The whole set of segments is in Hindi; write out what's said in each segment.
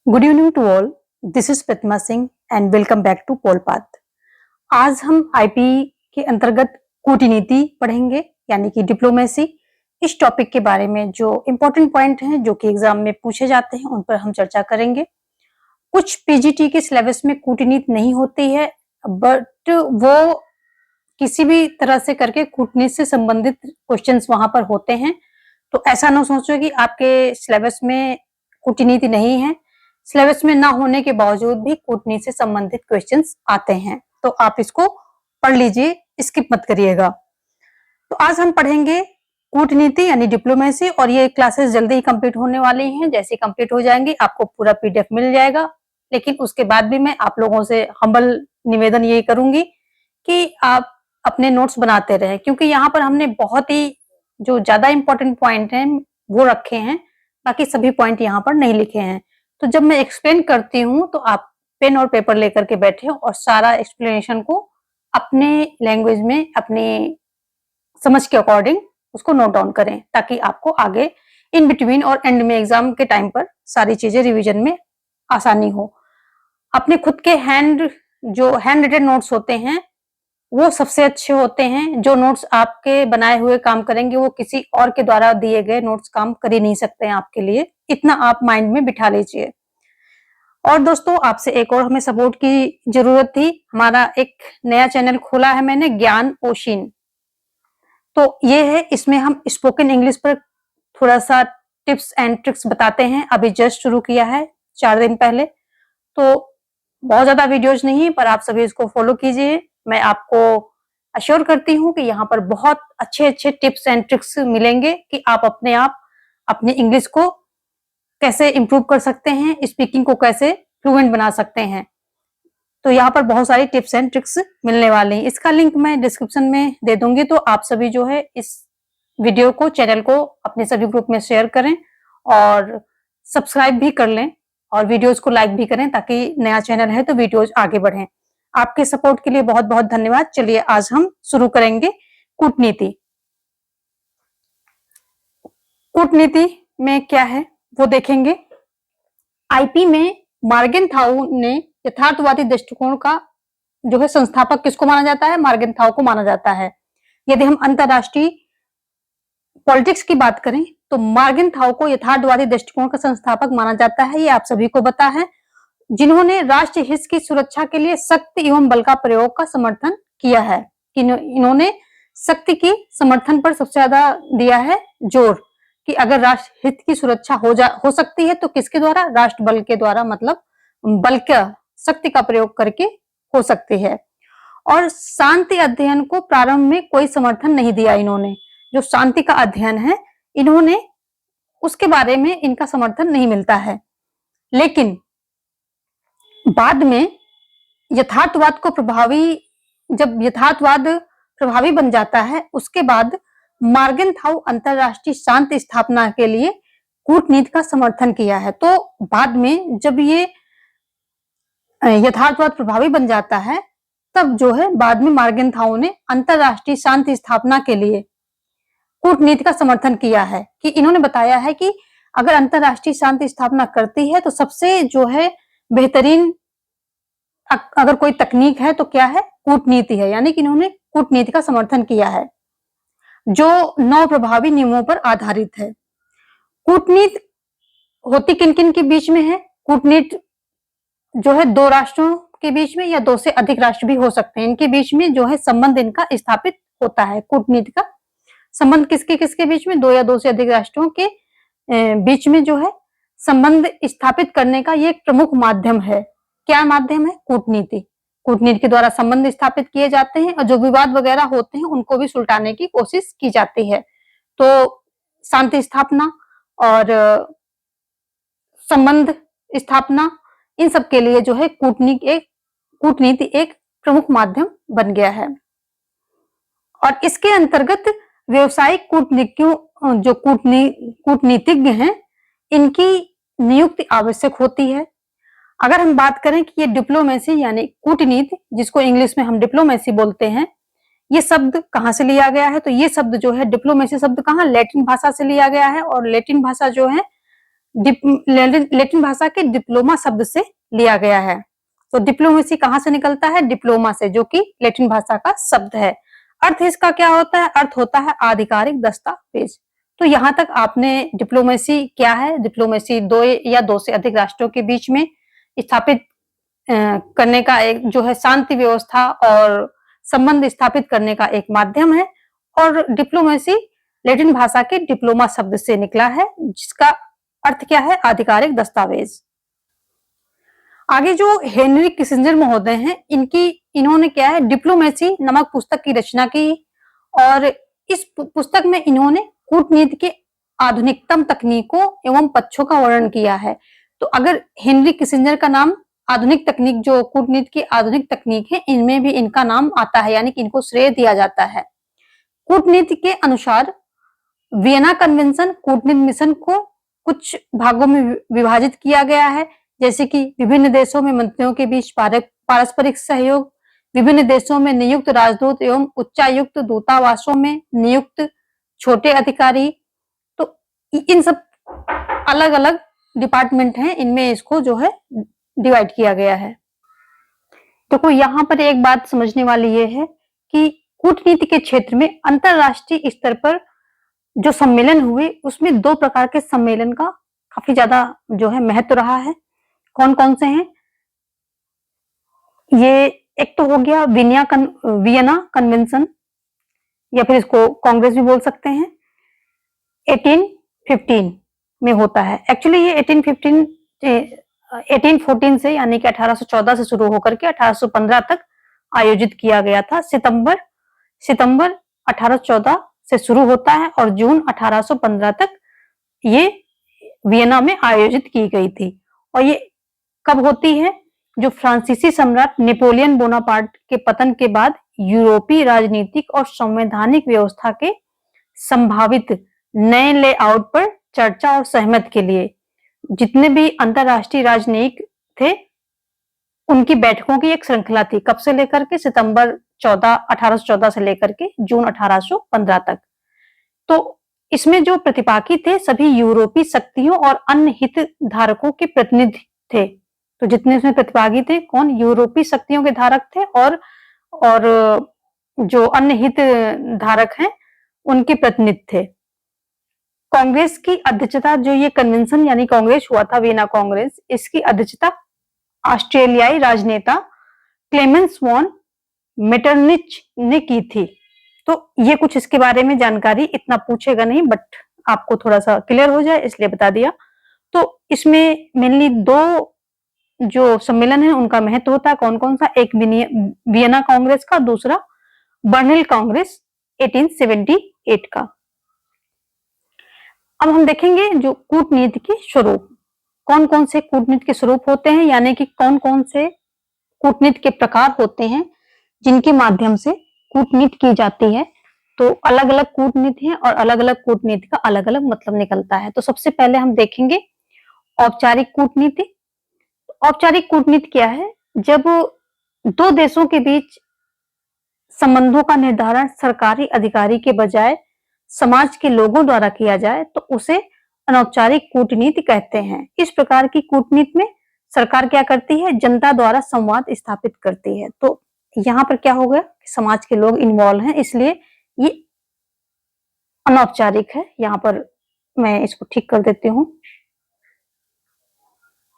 Good evening to all. This is Pratima Singh and welcome back to Polpath. आज हम आईपी के अंतर्गत कूटनीति पढ़ेंगे यानी कि डिप्लोमेसी। इस टॉपिक के बारे में जो इम्पोर्टेंट पॉइंट हैं जो कि एग्जाम में पूछे जाते हैं उन पर हम चर्चा करेंगे। कुछ पीजीटी के सिलेबस में कूटनीति नहीं होती है, बट वो किसी भी तरह से करके कूटनीति से संबंधित क्वेश्चंस वहां पर होते हैं। तो ऐसा ना सोचो कि आपके सिलेबस में कूटनीति नहीं है। सिलेबस में ना होने के बावजूद भी कूटनीति से संबंधित क्वेश्चंस आते हैं, तो आप इसको पढ़ लीजिए, स्किप मत करिएगा। तो आज हम पढ़ेंगे कूटनीति यानी डिप्लोमेसी, और ये क्लासेस जल्दी ही कंप्लीट होने वाली हैं। जैसे ही कंप्लीट हो जाएंगी आपको पूरा पीडीएफ मिल जाएगा। लेकिन उसके बाद भी मैं आप लोगों से हम्बल निवेदन यही करूंगी कि आप अपने नोट्स बनाते रहें, क्योंकि यहाँ पर हमने बहुत ही जो ज्यादा इंपॉर्टेंट पॉइंट हैं वो रखे हैं, बाकी सभी पॉइंट यहाँ पर नहीं लिखे हैं। तो जब मैं एक्सप्लेन करती हूँ तो आप पेन और पेपर लेकर के बैठे और सारा एक्सप्लेनेशन को अपने लैंग्वेज में अपनी समझ के अकॉर्डिंग उसको नोट डाउन करें, ताकि आपको आगे इन बिटवीन और एंड में एग्जाम के टाइम पर सारी चीजें रिवीजन में आसानी हो। अपने खुद के हैंड रिटेन नोट्स होते हैं वो सबसे अच्छे होते हैं। जो नोट्स आपके बनाए हुए काम करेंगे वो किसी और के द्वारा दिए गए नोट्स काम कर ही नहीं सकते हैं आपके लिए, इतना आप माइंड में बिठा लीजिए। और दोस्तों, आपसे एक और हमें सपोर्ट की जरूरत थी। हमारा एक नया चैनल खोला है मैंने, ज्ञान ओशिन। तो ये है, इसमें हम स्पोकन इंग्लिश पर थोड़ा सा टिप्स एंड ट्रिक्स बताते हैं। अभी जस्ट शुरू किया है 4 दिन पहले, तो बहुत ज्यादा वीडियोज नहीं है, पर आप सभी इसको फॉलो कीजिए। मैं आपको अश्योर करती हूँ कि यहाँ पर बहुत अच्छे अच्छे टिप्स एंड ट्रिक्स मिलेंगे कि आप अपनी इंग्लिश को कैसे इंप्रूव कर सकते हैं, स्पीकिंग को कैसे फ्लुएंट बना सकते हैं। तो यहाँ पर बहुत सारी टिप्स एंड ट्रिक्स मिलने वाली हैं। इसका लिंक मैं डिस्क्रिप्शन में दे दूंगी, तो आप सभी जो है इस वीडियो को, चैनल को अपने सभी ग्रुप में शेयर करें और सब्सक्राइब भी कर लें और वीडियोज को लाइक भी करें, ताकि नया चैनल है तो वीडियोज आगे बढ़ें। आपके सपोर्ट के लिए बहुत बहुत धन्यवाद। चलिए आज हम शुरू करेंगे कूटनीति। कूटनीति में क्या है वो देखेंगे। आईपी में मार्गेनथाउ ने यथार्थवादी दृष्टिकोण का जो है संस्थापक किसको माना जाता है? मार्गेनथाउ को माना जाता है। यदि हम अंतरराष्ट्रीय पॉलिटिक्स की बात करें तो मार्गेनथाउ को यथार्थवादी दृष्टिकोण का संस्थापक माना जाता है, ये आप सभी को पता है, जिन्होंने राष्ट्र हित की सुरक्षा के लिए शक्ति एवं बल का प्रयोग का समर्थन किया है। इन्होंने शक्ति की समर्थन पर सबसे ज्यादा दिया है जोर, कि अगर राष्ट्र हित की सुरक्षा हो सकती है तो किसके द्वारा? राष्ट्र बल के द्वारा, मतलब बल का, शक्ति का प्रयोग करके हो सकती है। और शांति अध्ययन को प्रारंभ में कोई समर्थन नहीं दिया इन्होंने। जो शांति का अध्ययन है इन्होंने, उसके बारे में इनका समर्थन नहीं मिलता है। लेकिन बाद में यथार्थवाद को जब यथार्थवाद प्रभावी बन जाता है, उसके बाद मार्गेनथाउ अंतरराष्ट्रीय शांति स्थापना के लिए कूटनीति का समर्थन किया है। तो बाद में जब ये यथार्थवाद प्रभावी बन जाता है, तब जो है बाद में मार्गेनथाउ ने अंतरराष्ट्रीय शांति स्थापना के लिए कूटनीति का समर्थन किया है। कि इन्होंने बताया है कि अगर अंतरराष्ट्रीय शांति स्थापना करती है तो सबसे जो है बेहतरीन अगर कोई तकनीक है तो क्या है? कूटनीति है। यानी कि इन्होंने कूटनीति का समर्थन किया है जो 9 प्रभावी नियमों पर आधारित है। कूटनीति होती किन किन के बीच में है? कूटनीति जो है 2 राष्ट्रों के बीच में या 2 से अधिक राष्ट्र भी हो सकते हैं, इनके बीच में जो है संबंध इनका स्थापित होता है। कूटनीति का संबंध किसके किसके बीच में? 2 या 2 से अधिक राष्ट्रों के बीच में जो है संबंध स्थापित करने का ये एक प्रमुख माध्यम है। क्या माध्यम है? कूटनीति। कूटनीति के द्वारा संबंध स्थापित किए जाते हैं और जो विवाद वगैरह होते हैं उनको भी सुलटाने की कोशिश की जाती है। तो शांति स्थापना और संबंध स्थापना, इन सब के लिए जो है कूटनीति एक प्रमुख माध्यम बन गया है। और इसके अंतर्गत व्यवसायिक कूटनीतिज्ञ हैं, इनकी नियुक्ति आवश्यक होती है। अगर हम बात करें कि ये डिप्लोमेसी यानी कूटनीति, जिसको इंग्लिश में हम डिप्लोमेसी बोलते हैं, ये शब्द कहाँ से लिया गया है? तो ये शब्द जो है डिप्लोमेसी शब्द कहाँ? लैटिन भाषा से लिया गया है। और लैटिन भाषा जो है लैटिन भाषा के डिप्लोमा शब्द से लिया गया है। तो डिप्लोमेसी कहाँ से निकलता है? डिप्लोमा से, जो कि लैटिन भाषा का शब्द है। अर्थ इसका क्या होता है? अर्थ होता है आधिकारिक दस्तावेज। तो यहाँ तक आपने डिप्लोमेसी क्या है, डिप्लोमेसी दो या दो से अधिक राष्ट्रों के बीच में स्थापित करने का एक जो है शांति व्यवस्था और संबंध स्थापित करने का एक माध्यम है। और डिप्लोमेसी लैटिन भाषा के डिप्लोमा शब्द से निकला है, जिसका अर्थ क्या है? आधिकारिक दस्तावेज। आगे जो हेनरी किसिंजर महोदय हैं, इन्होंने क्या है, डिप्लोमेसी नामक पुस्तक की रचना की और इस पुस्तक में इन्होंने कूटनीति के आधुनिकतम तकनीकों एवं पक्षों का वर्णन किया है। तो अगर हेनरी किसिंजर का नाम आधुनिक तकनीक, जो कूटनीति की आधुनिक तकनीक है, इनमें भी इनका नाम आता है, यानी कि इनको श्रेय दिया जाता है। कूटनीति के अनुसार वियना कन्वेंशन कूटनीति मिशन को कुछ भागों में विभाजित किया गया है, जैसे कि विभिन्न देशों में मंत्रियों के बीच पारस्परिक सहयोग, विभिन्न देशों में नियुक्त राजदूत एवं उच्चायुक्त दूतावासों में नियुक्त छोटे अधिकारी। तो इन सब अलग अलग डिपार्टमेंट हैं, इनमें इसको जो है डिवाइड किया गया है। देखो यहाँ पर एक बात समझने वाली ये है कि कूटनीति के क्षेत्र में अंतरराष्ट्रीय स्तर पर जो सम्मेलन हुए, उसमें दो प्रकार के सम्मेलन का काफी ज्यादा जो है महत्व रहा है। कौन कौन से हैं? ये एक तो हो गया वियना कन्वेंशन, या फिर इसको कांग्रेस भी बोल सकते हैं, 1815 में होता है। एक्चुअली ये 1814 से, यानी कि 1814 से शुरू होकर के 1815 तक आयोजित किया गया था। सितंबर 1814 से शुरू होता है और जून 1815 तक ये वियना में आयोजित की गई थी। और ये कब होती है? जो फ्रांसीसी सम्राट नेपोलियन बोनापार्ट के पतन के बाद यूरोपीय राजनीतिक और संवैधानिक व्यवस्था के संभावित नए लेआउट पर चर्चा और सहमत के लिए जितने भी अंतरराष्ट्रीय राजनयिक थे, उनकी बैठकों की एक श्रृंखला थी। कब से लेकर के? सितंबर 1814 से लेकर के जून 1815 तक। तो इसमें जो प्रतिभागी थे, सभी यूरोपीय शक्तियों और अन्य हितधारकों के प्रतिनिधि थे। तो जितने इसमें प्रतिभागी थे, कौन? यूरोपीय शक्तियों के धारक थे और जो अन्य हितधारक हैं, उनके प्रतिनिधि थे। कांग्रेस की अध्यक्षता, जो ये कन्वेंशन यानी कांग्रेस हुआ था, वियना कांग्रेस, इसकी अध्यक्षता ऑस्ट्रेलियाई राजनेता क्लेमेंस वॉन मेटरनिच ने की थी। तो ये कुछ इसके बारे में जानकारी इतना पूछेगा नहीं, बट आपको थोड़ा सा क्लियर हो जाए इसलिए बता दिया। तो इसमें मेनली दो जो सम्मेलन है उनका महत्व होता है। कौन कौन सा? एक वियना कांग्रेस का, दूसरा बर्लिन कांग्रेस 1878 का। अब हम देखेंगे जो कूटनीति के स्वरूप, कौन कौन से कूटनीति के स्वरूप होते हैं, यानी कि कौन कौन से कूटनीति के प्रकार होते हैं जिनके माध्यम से कूटनीति की जाती है। तो अलग अलग कूटनीति है और अलग अलग कूटनीति का अलग अलग मतलब निकलता है। तो सबसे पहले हम देखेंगे औपचारिक कूटनीति। औपचारिक कूटनीति क्या है? जब दो देशों के बीच संबंधों का निर्धारण सरकारी अधिकारी के बजाय समाज के लोगों द्वारा किया जाए, तो उसे अनौपचारिक कूटनीति कहते हैं। इस प्रकार की कूटनीति में सरकार क्या करती है? जनता द्वारा संवाद स्थापित करती है। तो यहाँ पर क्या हो गया? समाज के लोग इन्वॉल्व हैं, इसलिए ये अनौपचारिक है। यहाँ पर मैं इसको ठीक कर देती हूँ,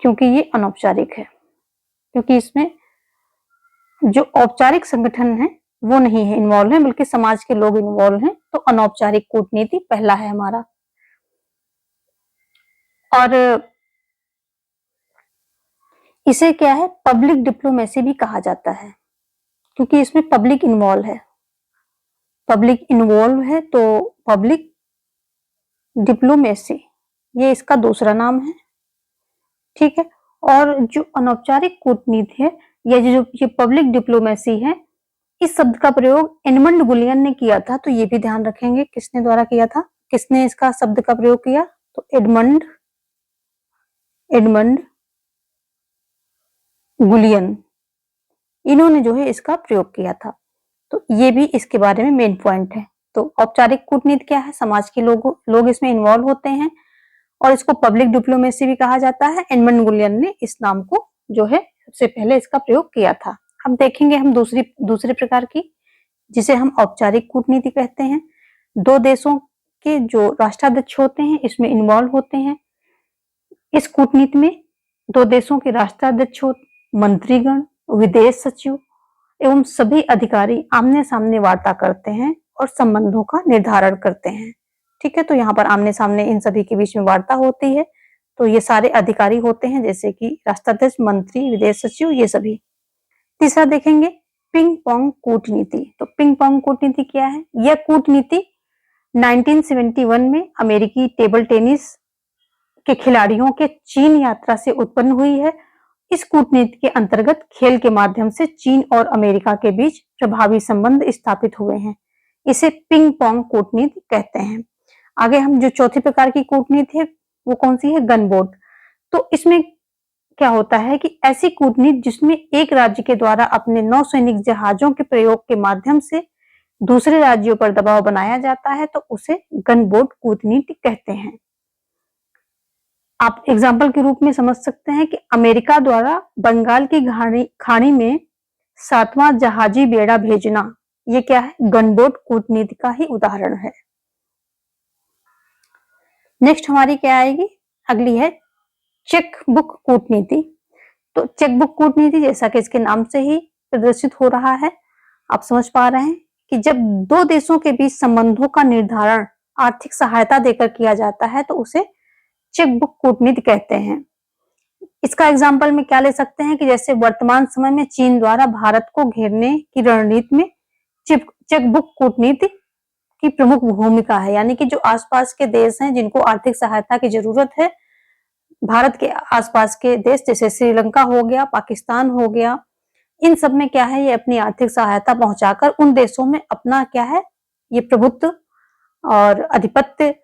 क्योंकि ये अनौपचारिक है, क्योंकि इसमें जो औपचारिक संगठन है वो नहीं है इन्वॉल्व है, बल्कि समाज के लोग इन्वॉल्व हैं। तो अनौपचारिक कूटनीति पहला है हमारा। और इसे क्या है? पब्लिक डिप्लोमेसी भी कहा जाता है, क्योंकि इसमें पब्लिक इन्वॉल्व है। पब्लिक इन्वॉल्व है तो पब्लिक डिप्लोमेसी, ये इसका दूसरा नाम है। ठीक है। और जो अनौपचारिक कूटनीति है, ये पब्लिक डिप्लोमेसी है, इस शब्द का प्रयोग एडमंड गुलियन ने किया था। तो ये भी ध्यान रखेंगे, किसने द्वारा किया था, किसने इसका शब्द का प्रयोग किया? तो एडमंड गुलियन, इन्होंने जो है इसका प्रयोग किया था। तो ये भी इसके बारे में मेन पॉइंट है। तो औपचारिक कूटनीति क्या है? समाज के लोग इसमें इन्वॉल्व होते हैं और इसको पब्लिक डिप्लोमेसी भी कहा जाता है। एडमंड गुलियन ने इस नाम को जो है सबसे पहले इसका प्रयोग किया था। अब देखेंगे हम दूसरे प्रकार की, जिसे हम औपचारिक कूटनीति कहते हैं। दो देशों के जो राष्ट्राध्यक्ष होते हैं इसमें इन्वॉल्व होते हैं। इस कूटनीति में दो देशों के राष्ट्राध्यक्ष, मंत्रीगण, विदेश सचिव एवं सभी अधिकारी आमने सामने वार्ता करते हैं और संबंधों का निर्धारण करते हैं। ठीक है, तो यहाँ पर आमने सामने इन सभी के बीच में वार्ता होती है। तो ये सारे अधिकारी होते हैं, जैसे कि राष्ट्राध्यक्ष, मंत्री, विदेश सचिव, ये सभी। तीसरा देखेंगे पिंग पोंग कूटनीति। तो पिंग पोंग कूटनीति क्या है? यह कूटनीति 1971 में अमेरिकी टेबल टेनिस के खिलाड़ियों के चीन यात्रा से उत्पन्न हुई है। इस कूटनीति के अंतर्गत खेल के माध्यम से चीन और अमेरिका के बीच प्रभावी संबंध स्थापित हुए हैं। इसे पिंग पोंग कूटनीति कहते हैं। आगे हम जो चौथी प्रकार की कूटनीति है वो कौन सी है? Gun boat. तो इसमें क्या होता है कि ऐसी कूटनीति जिसमें एक राज्य के द्वारा अपने नौसैनिक जहाजों के प्रयोग के माध्यम से दूसरे राज्यों पर दबाव बनाया जाता है, तो उसे गन बोट कूटनीति कहते हैं। आप एग्जाम्पल के रूप में समझ सकते हैं कि अमेरिका द्वारा बंगाल की खाड़ी में 7वां जहाजी बेड़ा भेजना, ये क्या है? गनबोट कूटनीति का ही उदाहरण है। नेक्स्ट हमारी क्या आएगी? अगली है चेक बुक कूटनीति। तो चेक बुक कूटनीति जैसा कि इसके नाम से ही प्रदर्शित हो रहा है, आप समझ पा रहे हैं कि जब दो देशों के बीच संबंधों का निर्धारण आर्थिक सहायता देकर किया जाता है तो उसे चेक बुक कूटनीति कहते हैं। इसका एग्जाम्पल में क्या ले सकते हैं कि जैसे वर्तमान समय में चीन द्वारा भारत को घेरने की रणनीति में चेक बुक कूटनीति की प्रमुख भूमिका है। यानी कि जो आसपास के देश हैं जिनको आर्थिक सहायता की जरूरत है, भारत के आसपास के देश जैसे श्रीलंका हो गया, पाकिस्तान हो गया, इन सब में क्या है, ये अपनी आर्थिक सहायता पहुंचाकर उन देशों में अपना क्या है, ये प्रभुत्व और आधिपत्य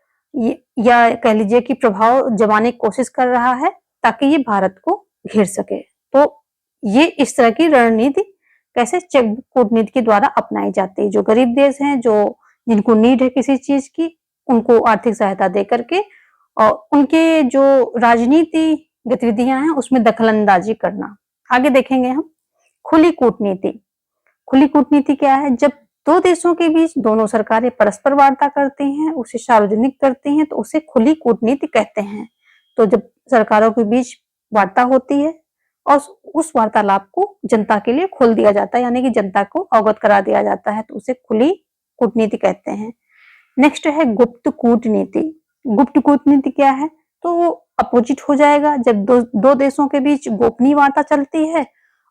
या कह लीजिए कि प्रभाव जमाने की कोशिश कर रहा है ताकि ये भारत को घेर सके। तो ये इस तरह की रणनीति कैसे चेक बुक कूटनीति के द्वारा अपनाई जाती है। जो गरीब देश हैं, जो जिनको नीड है किसी चीज की, उनको आर्थिक सहायता दे करके और उनके जो राजनीति गतिविधियां हैं उसमें दखलंदाजी करना। आगे देखेंगे हम खुली कूटनीति। खुली कूटनीति क्या है? जब दो देशों के बीच दोनों सरकारें परस्पर वार्ता करती हैं, उसे सार्वजनिक करती हैं, तो उसे खुली कूटनीति कहते हैं। तो जब सरकारों के बीच वार्ता होती है और उस वार्तालाप को जनता के लिए खोल दिया जाता है, यानी कि जनता को अवगत करा दिया जाता है, तो उसे खुली कूटनीति कहते हैं। नेक्स्ट है गुप्त कूटनीति। गुप्त कूटनीति क्या है? तो वो अपोजिट हो जाएगा। जब दो देशों के बीच गोपनीय वार्ता चलती है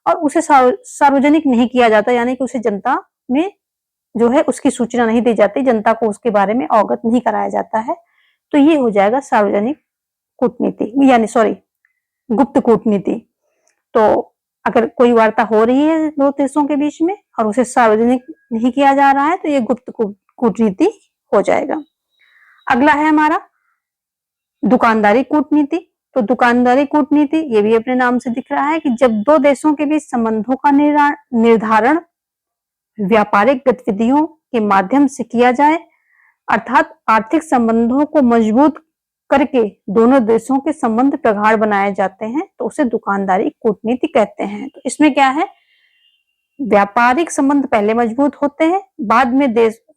और उसे सार्वजनिक नहीं किया जाता, यानी कि उसे जनता में जो है उसकी सूचना नहीं दी जाती, जनता को उसके बारे में अवगत नहीं कराया जाता है, तो ये हो जाएगा सार्वजनिक कूटनीति, यानी सॉरी गुप्त कूटनीति। तो अगर कोई वार्ता हो रही है दो देशों के बीच में और उसे सार्वजनिक नहीं किया जा रहा है तो ये गुप्त कूटनीति हो जाएगा। अगला है हमारा दुकानदारी कूटनीति। तो दुकानदारी कूटनीति ये भी अपने नाम से दिख रहा है कि जब दो देशों के बीच संबंधों का निर्धारण व्यापारिक गतिविधियों के माध्यम से किया जाए, अर्थात आर्थिक संबंधों को मजबूत करके दोनों देशों के संबंध प्रगाढ़ बनाए जाते हैं, तो उसे दुकानदारी कूटनीति कहते हैं। तो इसमें क्या है, व्यापारिक संबंध पहले मजबूत होते हैं, बाद में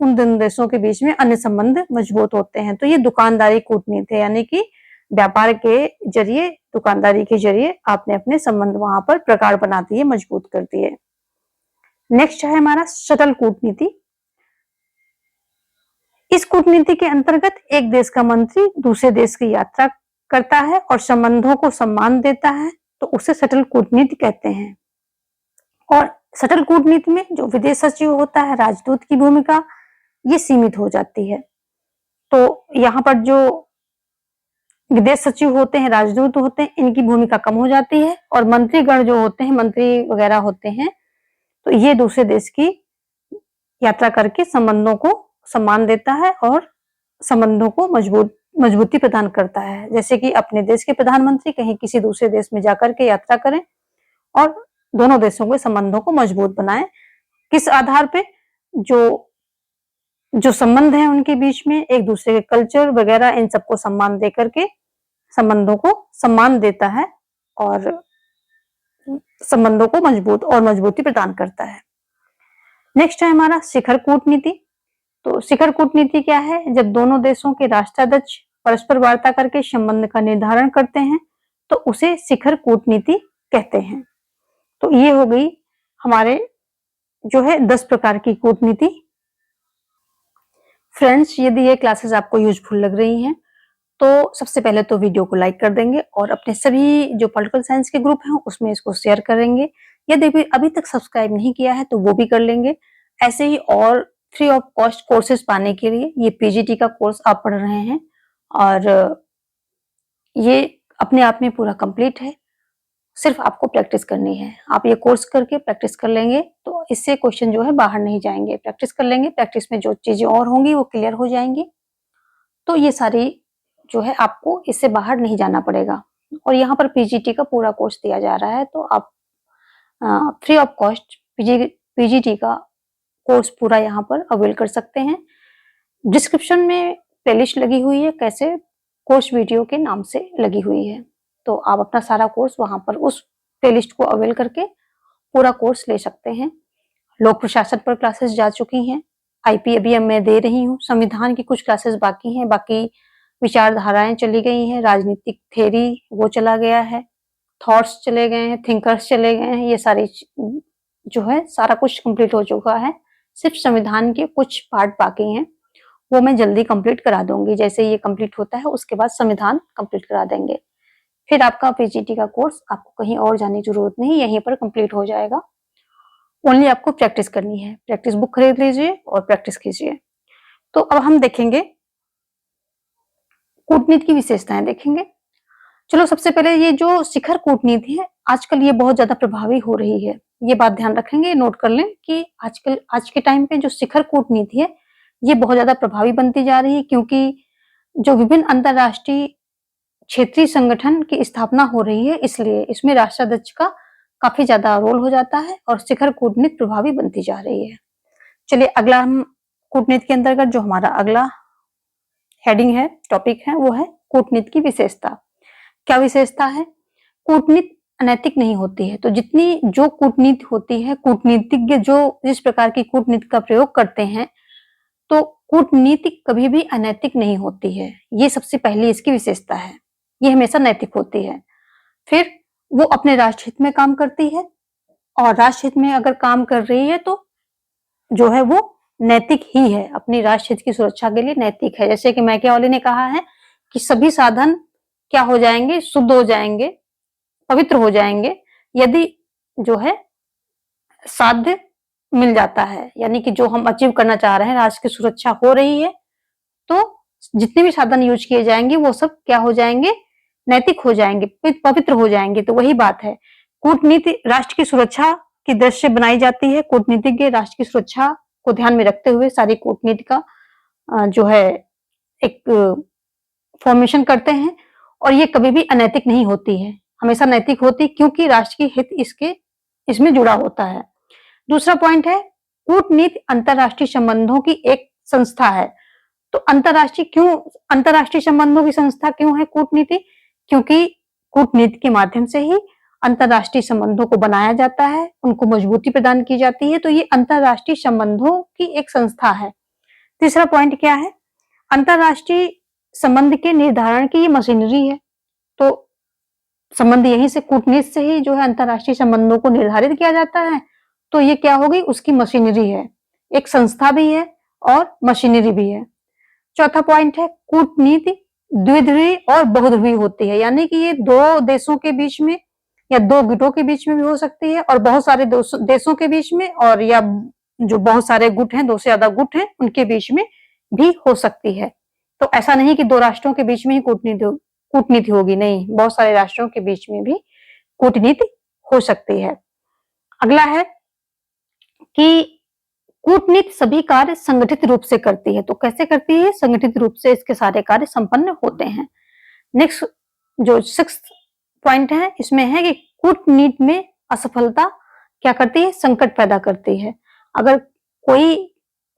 उन दोनों देशों के बीच में अन्य संबंध मजबूत होते हैं। तो ये दुकानदारी कूटनीति है, यानी कि व्यापार के जरिए, दुकानदारी के जरिए आपने अपने संबंध वहां पर प्रगाढ़ बना दिए, मजबूत कर दिए। नेक्स्ट है हमारा शटल कूटनीति। इस कूटनीति के अंतर्गत एक देश का मंत्री दूसरे देश की यात्रा करता है और संबंधों को सम्मान देता है, तो उसे शटल कूटनीति कहते हैं। और शटल कूटनीति में जो विदेश सचिव होता है, राजदूत की भूमिका ये सीमित हो जाती है। तो यहाँ पर जो विदेश सचिव होते हैं, राजदूत होते हैं, इनकी भूमिका कम हो जाती है और मंत्रीगण जो होते हैं, मंत्री वगैरह होते हैं, तो ये दूसरे देश की यात्रा करके संबंधों को सम्मान देता है और संबंधों को मजबूती प्रदान करता है। जैसे कि अपने देश के प्रधानमंत्री कहीं किसी दूसरे देश में जाकर के यात्रा करें और दोनों देशों के संबंधों को मजबूत बनाएं। किस आधार पे? जो संबंध है उनके बीच में, एक दूसरे के कल्चर वगैरह इन सबको सम्मान दे करके संबंधों को सम्मान देता है और संबंधों को मजबूती प्रदान करता है। नेक्स्ट है हमारा शिखर कूटनीति। तो शिखर कूटनीति क्या है? जब दोनों देशों के राष्ट्राध्यक्ष परस्पर वार्ता करके संबंध का निर्धारण करते हैं तो उसे शिखर कूटनीति कहते हैं। तो ये हो गई हमारे जो है 10 प्रकार की कूटनीति। फ्रेंड्स, यदि ये क्लासेस आपको यूजफुल लग रही हैं तो सबसे पहले तो वीडियो को लाइक कर देंगे और अपने सभी जो पॉलिटिकल साइंस के ग्रुप हैं उसमें इसको शेयर करेंगे। यदि अभी तक सब्सक्राइब नहीं किया है तो वो भी कर लेंगे। ऐसे ही और फ्री ऑफ कॉस्ट कोर्सेज पाने के लिए ये पीजीटी का कोर्स आप पढ़ रहे हैं और ये अपने आप में पूरा कंप्लीट है, सिर्फ आपको प्रैक्टिस करनी है। आप ये कोर्स करके प्रैक्टिस कर लेंगे तो इससे क्वेश्चन जो है बाहर नहीं जाएंगे। प्रैक्टिस कर लेंगे, प्रैक्टिस में जो चीजें और होंगी वो क्लियर हो जाएंगी। तो ये सारी जो है आपको इससे बाहर नहीं जाना पड़ेगा। और यहाँ पर पीजीटी का पूरा कोर्स दिया जा रहा है तो आप फ्री ऑफ कॉस्ट पीजीटी का कोर्स पूरा यहाँ पर अवेल कर सकते हैं। डिस्क्रिप्शन में प्लेलिस्ट लगी हुई है, कैसे कोर्स वीडियो के नाम से लगी हुई है। तो आप अपना सारा कोर्स वहां पर उस प्लेलिस्ट को अवेल करके पूरा कोर्स ले सकते हैं। लोक प्रशासन पर क्लासेस जा चुकी हैं, आईपी अभी मैं दे रही हूँ, संविधान की कुछ क्लासेस बाकी हैं, बाकी विचारधाराएं चली गई हैं, राजनीतिक थ्योरी वो चला गया है, थॉट्स चले गए हैं, थिंकर्स चले गए हैं। ये सारी जो है सारा कुछ कंप्लीट हो चुका है। सिर्फ संविधान के कुछ पार्ट बाकी हैं, वो मैं जल्दी कंप्लीट करा दूंगी। जैसे ये कंप्लीट होता है उसके बाद संविधान कंप्लीट करा देंगे। फिर आपका पीजीटी का कोर्स आपको कहीं और जाने की जरूरत नहीं, यहीं पर कंप्लीट हो जाएगा। ओनली आपको प्रैक्टिस करनी है। प्रैक्टिस बुक खरीद लीजिए और प्रैक्टिस कीजिए। तो अब हम देखेंगे कूटनीति की विशेषताएं देखेंगे। चलो, सबसे पहले ये जो शिखर कूटनीति है आजकल ये बहुत ज्यादा प्रभावी हो रही है। ये बात ध्यान रखेंगे, नोट कर लें कि आजकल आज के टाइम पे जो शिखर कूटनीति है ये बहुत ज्यादा प्रभावी बनती जा रही है, क्योंकि जो विभिन्न अंतरराष्ट्रीय क्षेत्रीय संगठन की स्थापना हो रही है, इसलिए इसमें राष्ट्राध्यक्ष का काफी ज्यादा रोल हो जाता है और शिखर कूटनीति प्रभावी बनती जा रही है। चलिए, अगला हम कूटनीति के अंतर्गत जो हमारा अगला हेडिंग है, टॉपिक है, वो है कूटनीति की विशेषता। क्या विशेषता है? कूटनीति अनैतिक नहीं होती है। तो जितनी जो कूटनीति होती है, कूटनीतिज्ञ जो जिस प्रकार की कूटनीति का प्रयोग करते हैं, तो कूटनीति कभी भी अनैतिक नहीं होती है। ये सबसे पहली इसकी विशेषता है, ये हमेशा नैतिक होती है। फिर वो अपने राष्ट्रहित में काम करती है और राष्ट्रहित में अगर काम कर रही है तो जो है वो नैतिक ही है, अपनी राष्ट्रहित की सुरक्षा के लिए नैतिक है। जैसे कि मैकियावेली ने कहा है कि सभी साधन क्या हो जाएंगे? शुद्ध हो जाएंगे, पवित्र हो जाएंगे यदि जो है साध्य मिल जाता है। यानी कि जो हम अचीव करना चाह रहे हैं, राष्ट्र की सुरक्षा हो रही है, तो जितने भी साधन यूज किए जाएंगे वो सब क्या हो जाएंगे? नैतिक हो जाएंगे, पवित्र हो जाएंगे। तो वही बात है, कूटनीति राष्ट्र की सुरक्षा की दृष्टि से बनाई जाती है। कूटनीतिज्ञ राष्ट्र की सुरक्षा को ध्यान में रखते हुए सारी कूटनीति का जो है एक फॉर्मेशन करते हैं और ये कभी भी अनैतिक नहीं होती है, हमेशा नैतिक होती, क्योंकि राष्ट्र की हित इसमें जुड़ा होता है। दूसरा पॉइंट है, कूटनीति अंतरराष्ट्रीय संबंधों की एक संस्था है। तो अंतरराष्ट्रीय संबंधों की संस्था क्यों है कूटनीति? क्योंकि कूटनीति के माध्यम से ही अंतरराष्ट्रीय संबंधों को बनाया जाता है, उनको मजबूती प्रदान की जाती है। तो ये अंतरराष्ट्रीय संबंधों की एक संस्था है। तीसरा पॉइंट क्या है? अंतरराष्ट्रीय संबंध के निर्धारण की ये मशीनरी है। तो संबंध यहीं से, कूटनीति से ही जो है अंतरराष्ट्रीय संबंधों को निर्धारित किया जाता है। तो ये क्या होगी? उसकी मशीनरी है, एक संस्था भी है और मशीनरी भी है। चौथा पॉइंट है, कूटनीति द्विध्रुवी और बहुध्रुवी होती है। यानी कि ये दो देशों के बीच में या दो गुटों के बीच में भी हो सकती है और बहुत सारे देशों के बीच में, और या जो बहुत सारे गुट हैं, दो से ज्यादा गुट हैं, उनके बीच में भी हो सकती है। तो ऐसा नहीं कि दो राष्ट्रों के बीच में ही कूटनीति होगी, नहीं, बहुत सारे राष्ट्रों के बीच में भी कूटनीति हो सकती है। अगला है कि कूटनीति सभी कार्य संगठित रूप से करती है। तो कैसे करती है? संगठित रूप से इसके सारे कार्य संपन्न होते हैं। नेक्स्ट जो 6th पॉइंट है, इसमें है कि कूटनीति में असफलता क्या करती है? संकट पैदा करती है। अगर कोई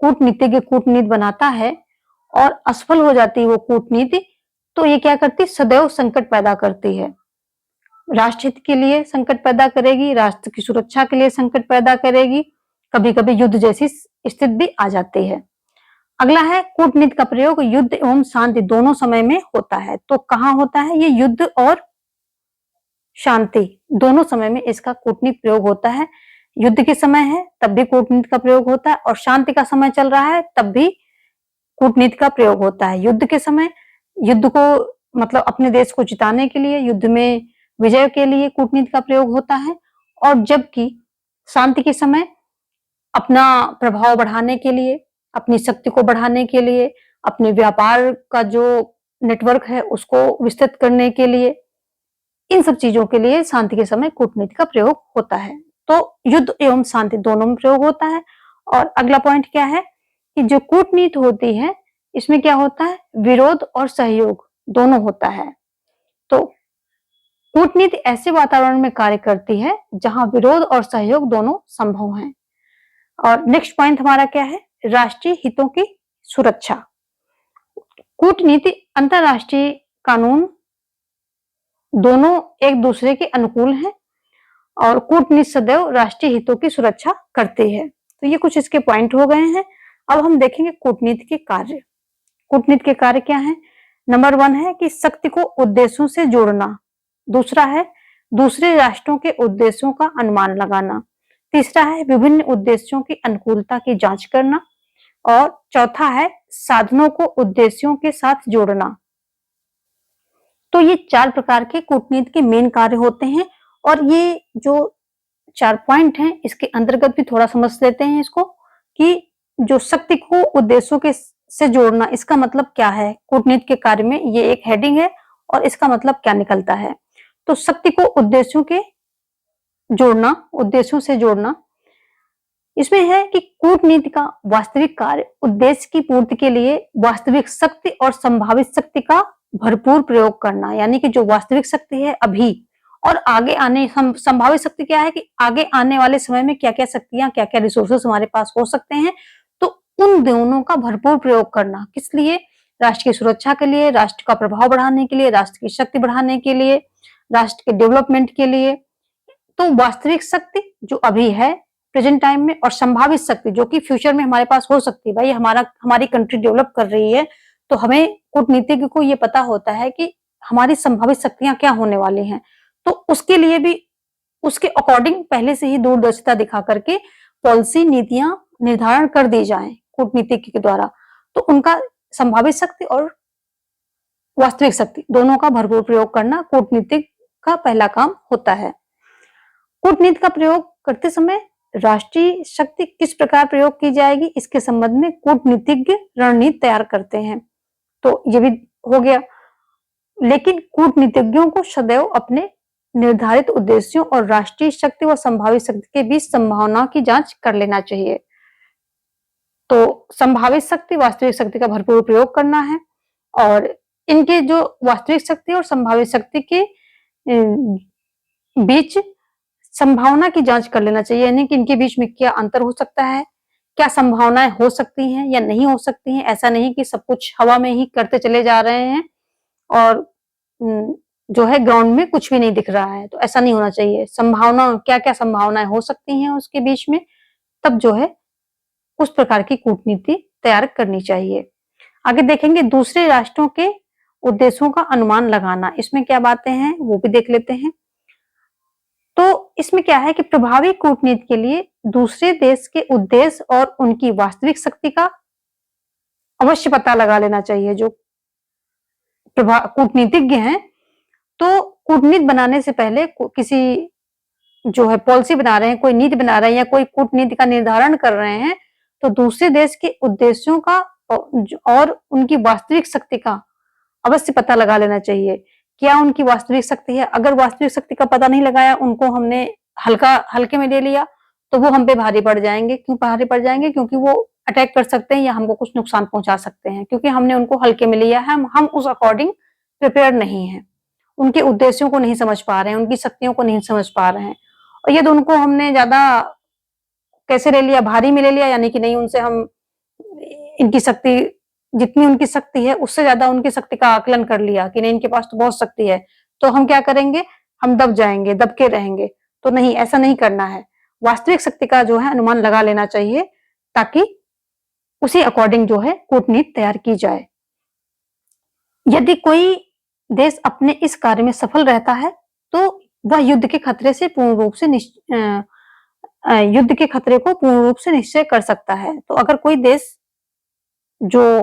कूटनीतिज्ञ कूटनीति बनाता है और असफल हो जाती है वो कूटनीति, तो ये क्या करती है, सदैव संकट पैदा करती है। राष्ट्र हित के लिए संकट पैदा करेगी, राष्ट्र की सुरक्षा के लिए संकट पैदा करेगी, कभी कभी युद्ध जैसी स्थिति भी आ जाती है। अगला है कूटनीति का प्रयोग युद्ध एवं शांति दोनों समय में होता है। तो कहाँ होता है ये, युद्ध और शांति दोनों समय में इसका कूटनीति प्रयोग होता है। युद्ध के समय है तब भी कूटनीति का प्रयोग होता है, और शांति का समय चल रहा है तब भी कूटनीति का प्रयोग होता है। युद्ध के समय युद्ध को मतलब अपने देश को जिताने के लिए, युद्ध में विजय के लिए कूटनीति का प्रयोग होता है, और जबकि शांति के समय अपना प्रभाव बढ़ाने के लिए, अपनी शक्ति को बढ़ाने के लिए, अपने व्यापार का जो नेटवर्क है उसको विस्तृत करने के लिए, इन सब चीजों के लिए शांति के समय कूटनीति का प्रयोग होता है। तो युद्ध एवं शांति दोनों में प्रयोग होता है। और अगला पॉइंट क्या है कि जो कूटनीति होती है इसमें क्या होता है, विरोध और सहयोग दोनों होता है। तो कूटनीति ऐसे वातावरण में कार्य करती है जहां विरोध और सहयोग दोनों संभव हैं। और नेक्स्ट पॉइंट हमारा क्या है, राष्ट्रीय हितों की सुरक्षा। कूटनीति अंतरराष्ट्रीय कानून दोनों एक दूसरे के अनुकूल हैं, और कूटनीति सदैव राष्ट्रीय हितों की सुरक्षा करती है। तो ये कुछ इसके पॉइंट हो गए हैं। अब हम देखेंगे कूटनीति के कार्य। कूटनीति के कार्य क्या है, नंबर 1 है कि शक्ति को उद्देश्यों से जोड़ना, दूसरा है दूसरे राष्ट्रों के उद्देश्यों का अनुमान लगाना, तीसरा है विभिन्न उद्देश्यों की अनुकूलता की जांच करना, और चौथा है साधनों को उद्देश्यों के साथ जोड़ना। तो ये 4 प्रकार के कूटनीति के मेन कार्य होते हैं, और ये जो 4 पॉइंट हैं इसके अंतर्गत भी थोड़ा समझ लेते हैं इसको, कि जो शक्ति को उद्देश्यों के से जोड़ना, इसका मतलब क्या है कूटनीति के कार्य में, ये एक हेडिंग है और इसका मतलब क्या निकलता है। तो शक्ति को उद्देश्यों के जोड़ना, उद्देश्यों से जोड़ना, इसमें है कि कूटनीति का वास्तविक कार्य उद्देश्य की पूर्ति के लिए वास्तविक शक्ति और संभावित शक्ति का भरपूर प्रयोग करना, यानी कि जो वास्तविक शक्ति है अभी और आगे आने, संभावित शक्ति क्या है कि आगे आने वाले समय में क्या क्या शक्तियां, क्या क्या रिसोर्सेस हमारे पास हो सकते हैं, तो उन दोनों का भरपूर प्रयोग करना। किस लिए, राष्ट्र की सुरक्षा के लिए, राष्ट्र का प्रभाव बढ़ाने के लिए, राष्ट्र की शक्ति बढ़ाने के लिए, राष्ट्र के डेवलपमेंट के लिए। तो वास्तविक शक्ति जो अभी है प्रेजेंट टाइम में, और संभावित शक्ति जो कि फ्यूचर में हमारे पास हो सकती है। भाई हमारी कंट्री डेवलप कर रही है, तो हमें कूटनीतिज्ञ को ये पता होता है कि हमारी संभावित शक्तियां क्या होने वाली हैं, तो उसके लिए भी उसके अकॉर्डिंग पहले से ही दूरदर्शिता दिखा करके पॉलिसी, नीतियां निर्धारण कर दी जाए कूटनीतिज्ञ के द्वारा। तो उनका संभावित शक्ति और वास्तविक शक्ति दोनों का भरपूर प्रयोग करना कूटनीतिज्ञ का पहला काम होता है। कूटनीति का प्रयोग करते समय राष्ट्रीय शक्ति किस प्रकार प्रयोग की जाएगी, इसके संबंध में कूटनीतिज्ञ रणनीति तैयार करते हैं। तो ये भी हो गया, लेकिन कूटनीतिज्ञों को सदैव अपने निर्धारित उद्देश्यों और राष्ट्रीय शक्ति व संभावित शक्ति के बीच संभावना की जांच कर लेना चाहिए। तो संभावित शक्ति, वास्तविक शक्ति का भरपूर प्रयोग करना है, और इनके जो वास्तविक शक्ति और संभावित शक्ति के बीच संभावना की जांच कर लेना चाहिए, यानी कि इनके बीच में क्या अंतर हो सकता है, क्या संभावनाएं हो सकती हैं या नहीं हो सकती हैं। ऐसा नहीं कि सब कुछ हवा में ही करते चले जा रहे हैं और जो है ग्राउंड में कुछ भी नहीं दिख रहा है, तो ऐसा नहीं होना चाहिए। संभावना क्या क्या संभावनाएं हो सकती हैं उसके बीच में, तब जो है उस प्रकार की कूटनीति तैयार करनी चाहिए। आगे देखेंगे दूसरे राष्ट्रों के उद्देश्यों का अनुमान लगाना, इसमें क्या बातें हैं वो भी देख लेते हैं। तो इसमें क्या है कि प्रभावी कूटनीति के लिए दूसरे देश के उद्देश्य और उनकी वास्तविक शक्ति का अवश्य पता लगा लेना चाहिए। जो कूटनीतिज्ञ हैं, तो कूटनीति बनाने से पहले किसी जो है पॉलिसी बना रहे हैं, कोई नीति बना रहे हैं या कोई कूटनीति का निर्धारण कर रहे हैं, तो दूसरे देश के उद्देश्यों का और उनकी वास्तविक शक्ति का अवश्य पता लगा लेना चाहिए। क्या उनकी वास्तविक शक्ति है, अगर वास्तविक शक्ति का पता नहीं लगाया, उनको हमने हल्के में ले लिया, तो वो हम पे भारी पड़ जाएंगे। क्यों भारी पड़ जाएंगे, क्योंकि वो अटैक कर सकते हैं या हमको कुछ नुकसान पहुंचा सकते हैं, क्योंकि हमने उनको हल्के में लिया है, हम उस अकॉर्डिंग प्रिपेयर नहीं है, उनके उद्देश्यों को नहीं समझ पा रहे हैं, उनकी शक्तियों को नहीं समझ पा रहे हैं। और ये तो उनको हमने ज्यादा कैसे ले लिया, भारी में ले लिया, यानी कि नहीं, उनसे हम इनकी शक्ति जितनी उनकी शक्ति है उससे ज्यादा उनकी शक्ति का आकलन कर लिया कि नहीं इनके पास तो बहुत शक्ति है, तो हम क्या करेंगे, हम दब जाएंगे, दबके रहेंगे। तो नहीं, ऐसा नहीं करना है। वास्तविक शक्ति का जो है अनुमान लगा लेना चाहिए, ताकि उसी अकॉर्डिंग जो है कूटनीति तैयार की जाए। यदि कोई देश अपने इस कार्य में सफल रहता है तो वह युद्ध के खतरे से पूर्ण रूप से युद्ध के खतरे को पूर्ण रूप से निश्चय कर सकता है। तो अगर कोई देश जो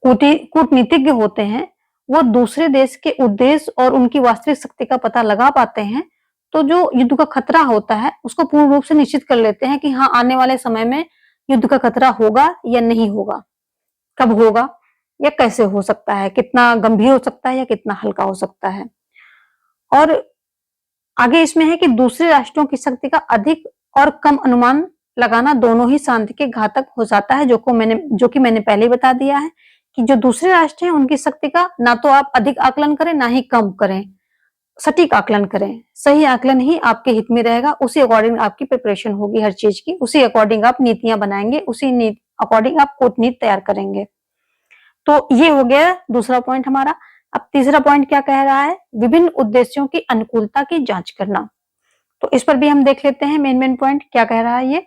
कूटनीतिज्ञ होते हैं वो दूसरे देश के उद्देश्य और उनकी वास्तविक शक्ति का पता लगा पाते हैं, तो जो युद्ध का खतरा होता है उसको पूर्ण रूप से निश्चित कर लेते हैं कि हाँ, आने वाले समय में युद्ध का खतरा होगा या नहीं होगा, कब होगा या कैसे हो सकता है, कितना गंभीर हो सकता है या कितना हल्का हो सकता है। और आगे इसमें है कि दूसरे राष्ट्रों की शक्ति का अधिक और कम अनुमान लगाना दोनों ही शांति के घातक हो जाता है, जो कि मैंने पहले ही बता दिया है कि जो दूसरे राष्ट्र हैं उनकी शक्ति का ना तो आप अधिक आकलन करें ना ही कम करें, सटीक आकलन करें। सही आकलन ही आपके हित में रहेगा, उसी अकॉर्डिंग आपकी प्रिपरेशन होगी हर चीज की, उसी अकॉर्डिंग आप नीतियां बनाएंगे, उसी अकॉर्डिंग आप कूटनीति तैयार करेंगे। तो ये हो गया दूसरा पॉइंट हमारा। अब तीसरा पॉइंट क्या कह रहा है, विभिन्न उद्देश्यों की अनुकूलता की जांच करना। तो इस पर भी हम देख लेते हैं मेन पॉइंट क्या कह रहा है ये,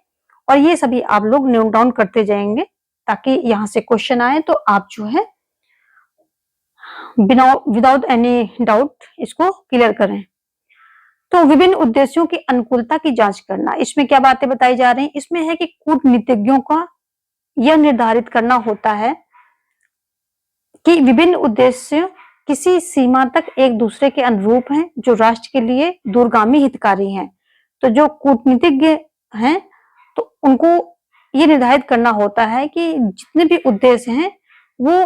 और ये सभी आप लोग नोट डाउन करते जाएंगे ताकि यहां से क्वेश्चन आए तो आप जो है विदाउट एनी डाउट इसको क्लियर करें। तो विभिन्न उद्देश्यों की अनुकूलता की जांच करना, इसमें क्या बातें बताई जा रही हैं, इसमें है कि कूटनीतिज्ञों का यह निर्धारित करना होता है कि विभिन्न उद्देश्य किसी सीमा तक एक दूसरे के अनुरूप हैं जो राष्ट्र के लिए दूरगामी हितकारी हैं। तो जो कूटनीतिज्ञ हैं तो उनको ये निर्धारित करना होता है कि जितने भी उद्देश्य हैं वो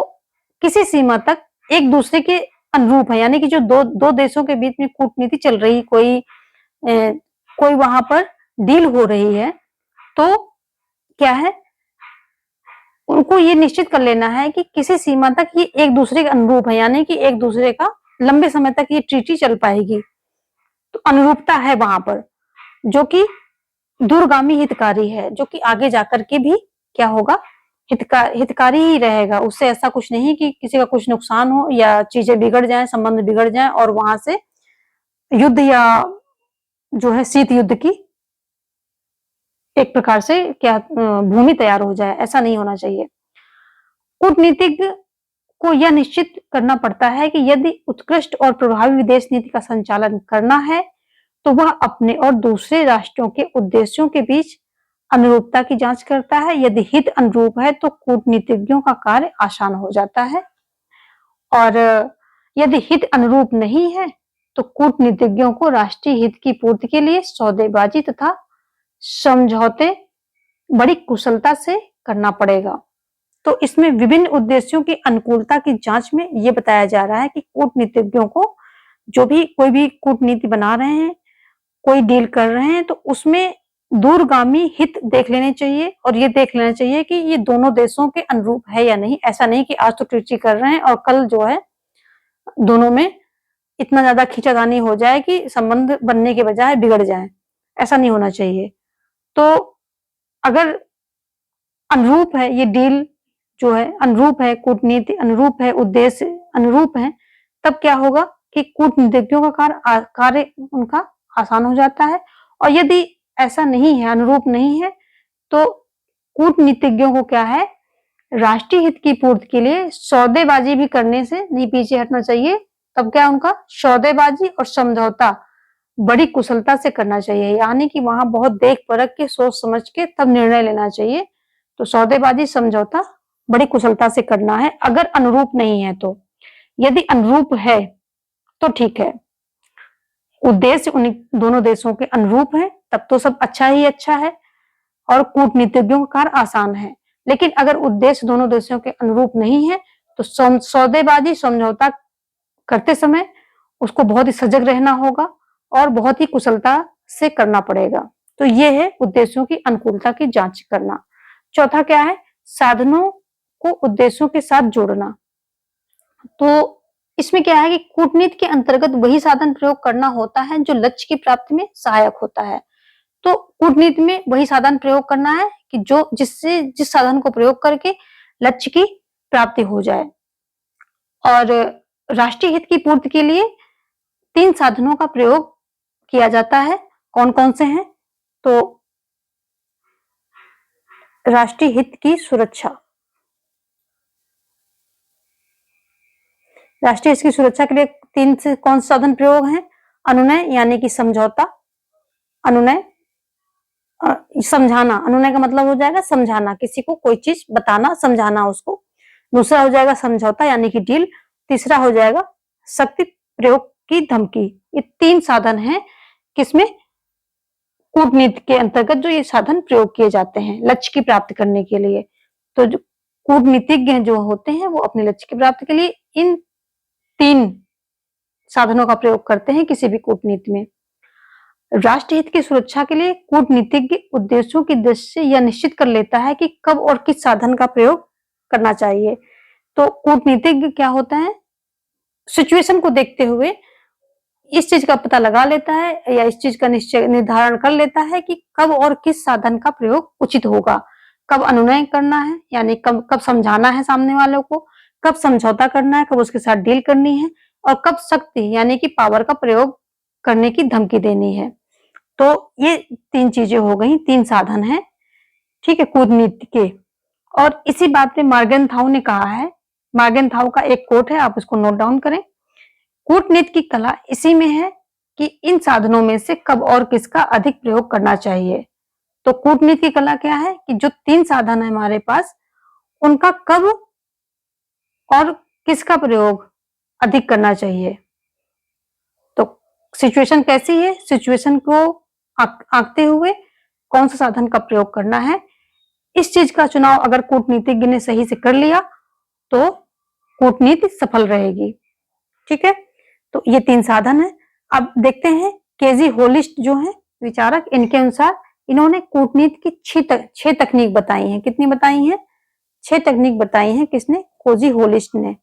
किसी सीमा तक एक दूसरे के अनुरूप है, यानी कि जो दो देशों के बीच में कूटनीति चल रही, कोई वहां पर डील हो रही है, तो क्या है, उनको ये निश्चित कर लेना है कि किसी सीमा तक ये एक दूसरे के अनुरूप है, यानी कि एक दूसरे का लंबे समय तक ये ट्रीटी चल पाएगी। तो अनुरूपता है वहां पर, जो कि दूरगामी हितकारी है, जो कि आगे जाकर के भी क्या होगा, हितकारी ही रहेगा। उससे ऐसा कुछ नहीं कि किसी का कुछ नुकसान हो या चीजें बिगड़ जाएं, संबंध बिगड़ जाएं और वहां से युद्ध या जो है शीत युद्ध की एक प्रकार से क्या भूमि तैयार हो जाए, ऐसा नहीं होना चाहिए। कूटनीतिज्ञ को यह निश्चित करना पड़ता है कि यदि उत्कृष्ट और प्रभावी विदेश नीति का संचालन करना है तो वह अपने और दूसरे राष्ट्रों के उद्देश्यों के बीच अनुरूपता की जांच करता है। यदि हित अनुरूप है तो कूटनीतिज्ञों का कार्य आसान हो जाता है, और यदि हित अनुरूप नहीं है तो कूटनीतिज्ञों को राष्ट्रीय हित की पूर्ति के लिए सौदेबाजी तथा समझौते बड़ी कुशलता से करना पड़ेगा। तो इसमें विभिन्न उद्देश्यों की अनुकूलता की जांच में यह बताया जा रहा है कि कूटनीतिज्ञों को जो भी कोई भी कूटनीति बना रहे हैं, कोई डील कर रहे हैं, तो उसमें दूरगामी हित देख लेने चाहिए और ये देख लेना चाहिए कि ये दोनों देशों के अनुरूप है या नहीं। ऐसा नहीं कि आज तो ट्रीटी कर रहे हैं और कल जो है दोनों में इतना ज्यादा खींचातानी हो जाए कि संबंध बनने के बजाय बिगड़ जाए, ऐसा नहीं होना चाहिए। तो अगर अनुरूप है ये डील, जो है अनुरूप है, कूटनीति अनुरूप है, उद्देश्य अनुरूप है, तब क्या होगा कि कूटनीतिज्ञों का कार्य उनका आसान हो जाता है। और यदि ऐसा नहीं है, अनुरूप नहीं है, तो कूटनीतिज्ञों को क्या है, राष्ट्रीय हित की पूर्ति के लिए सौदेबाजी भी करने से नहीं पीछे हटना चाहिए। तब क्या उनका सौदेबाजी और समझौता बड़ी कुशलता से करना चाहिए, यानी कि वहां बहुत देख परख के सोच समझ के तब निर्णय लेना चाहिए। तो सौदेबाजी समझौता बड़ी कुशलता से करना है अगर अनुरूप नहीं है तो। यदि अनुरूप है तो ठीक है, उद्देश्य उन दोनों देशों के अनुरूप है, तब तो सब अच्छा ही अच्छा है और कूटनीतिज्ञों का कार्य आसान है। लेकिन अगर उद्देश्य दोनों देशों के अनुरूप नहीं है तो सौदेबाजी समझौता करते समय उसको बहुत ही सजग रहना होगा और बहुत ही कुशलता से करना पड़ेगा। तो ये है उद्देश्यों की अनुकूलता की जांच करना। चौथा क्या है, साधनों को उद्देश्यों के साथ जोड़ना। तो इसमें क्या है कि कूटनीति के अंतर्गत वही साधन प्रयोग करना होता है जो लक्ष्य की प्राप्ति में सहायक होता है। तो कूटनीति में वही साधन प्रयोग करना है कि जिस साधन को प्रयोग करके लक्ष्य की प्राप्ति हो जाए। और राष्ट्रीय हित की पूर्ति के लिए 3 साधनों का प्रयोग किया जाता है। कौन-कौन से हैं? तो राष्ट्रीय हित की सुरक्षा, राष्ट्रीय हित की सुरक्षा के लिए 3 से कौन से साधन प्रयोग हैं? अनुनय यानी कि समझौता, अनुनय समझाना, अनुनय का मतलब हो जाएगा समझाना, किसी को कोई चीज बताना, समझाना उसको। दूसरा हो जाएगा समझौता यानी कि डील। तीसरा हो जाएगा शक्ति प्रयोग की धमकी। ये 3 साधन हैं किसमें? कूटनीति के अंतर्गत जो ये साधन प्रयोग किए जाते हैं लक्ष्य की प्राप्ति करने के लिए। तो जो कूटनीतिज्ञ जो होते हैं वो अपने लक्ष्य की प्राप्ति के लिए इन 3 साधनों का प्रयोग करते हैं किसी भी कूटनीति में। राष्ट्र हित की सुरक्षा के लिए कूटनीतिज्ञ उद्देश्यों की दृष्टि से यह निश्चित कर लेता है कि कब और किस साधन का प्रयोग करना चाहिए। तो कूटनीतिज्ञ क्या होता है? सिचुएशन को देखते हुए इस चीज का पता लगा लेता है या इस चीज का निश्चय निर्धारण कर लेता है कि कब और किस साधन का प्रयोग उचित होगा। कब अनुनय करना है यानी कब समझाना है सामने वालों को, कब समझौता करना है, कब उसके साथ डील करनी है, और कब शक्ति यानी कि पावर का प्रयोग करने की धमकी देनी है। तो ये 3 चीजें हो गई, 3 साधन हैं, ठीक है, कूटनीति के। और इसी बात पे मार्गेनथाउ ने कहा है, मार्गेनथाउ का एक कोट है, आप उसको नोट डाउन करें। कूटनीति की कला इसी में है कि इन साधनों में से कब और किसका अधिक प्रयोग करना चाहिए। तो कूटनीति की कला क्या है कि जो 3 साधन है हमारे पास, उनका कब और किसका प्रयोग अधिक करना चाहिए। तो सिचुएशन कैसी है, सिचुएशन को आंकते हुए कौन सा साधन का प्रयोग करना है, इस चीज का चुनाव अगर कूटनीतिज्ञ ने सही से कर लिया तो कूटनीति सफल रहेगी। ठीक है, तो ये 3 साधन है। अब देखते हैं केजी होलिस्ट जो है विचारक, इनके अनुसार इन्होंने कूटनीति की 6 तकनीक बताई हैं। कितनी बताई हैं? 6 तकनीक बताई हैं। किसने? कोजी होलिस्ट ने।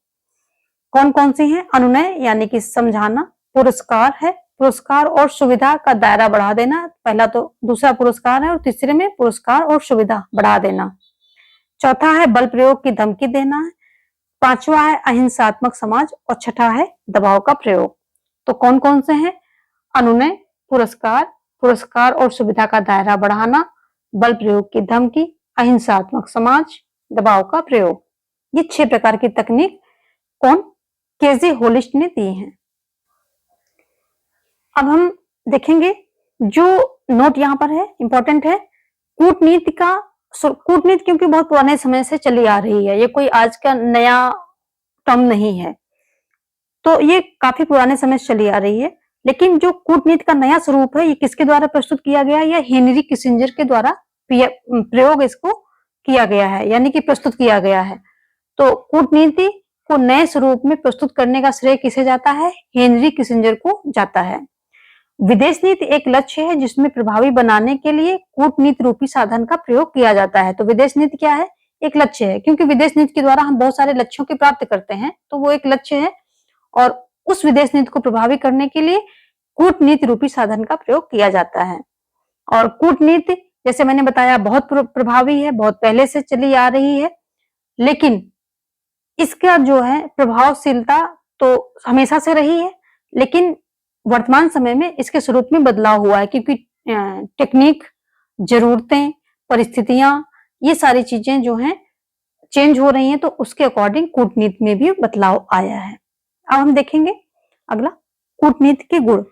कौन कौन सी हैं? अनुनय यानी कि समझाना, पुरस्कार है, पुरस्कार और सुविधा का दायरा बढ़ा देना, पहला तो दूसरा पुरस्कार है और तीसरे में पुरस्कार और सुविधा बढ़ा देना। चौथा है बल प्रयोग की धमकी देना है, 5वां है अहिंसात्मक समाज और छठा है दबाव का प्रयोग। तो कौन कौन से हैं? अनुनय, पुरस्कार, पुरस्कार और सुविधा का दायरा बढ़ाना, बल प्रयोग की धमकी, अहिंसात्मक समाज, दबाव का प्रयोग। ये 6 प्रकार की तकनीक कौन? केजी होलिस्ट ने दी हैं। अब हम देखेंगे जो नोट यहाँ पर है, इंपॉर्टेंट है, कूटनीति क्योंकि बहुत पुराने समय से चली आ रही है, ये कोई आज का नया टर्म नहीं है, तो ये काफी पुराने समय से चली आ रही है। लेकिन जो कूटनीति का नया स्वरूप है, ये किसके द्वारा प्रस्तुत किया गया है? या हेनरी किसिंजर के द्वारा प्रयोग इसको किया गया है, यानी कि प्रस्तुत किया गया है। तो कूटनीति को नए स्वरूप में प्रस्तुत करने का श्रेय किसे जाता है? हेनरी किसिंजर को जाता है। विदेश नीति एक लक्ष्य है जिसमें प्रभावी बनाने के लिए कूटनीति रूपी साधन का प्रयोग किया जाता है। तो विदेश नीति क्या है? एक लक्ष्य है, क्योंकि विदेश नीति के द्वारा हम बहुत सारे लक्ष्यों की प्राप्ति करते हैं, तो वो एक लक्ष्य है और उस विदेश नीति को प्रभावी करने के लिए कूटनीति रूपी साधन का प्रयोग किया जाता है। और कूटनीति जैसे मैंने बताया बहुत प्रभावी है, बहुत पहले से चली आ रही है, लेकिन इसका जो है प्रभावशीलता तो हमेशा से रही है, लेकिन वर्तमान समय में इसके स्वरूप में बदलाव हुआ है, क्योंकि टेक्निक, जरूरतें, परिस्थितियां, ये सारी चीजें जो हैं चेंज हो रही हैं, तो उसके अकॉर्डिंग कूटनीति में भी बदलाव आया है। अब हम देखेंगे अगला कूटनीति के गुण।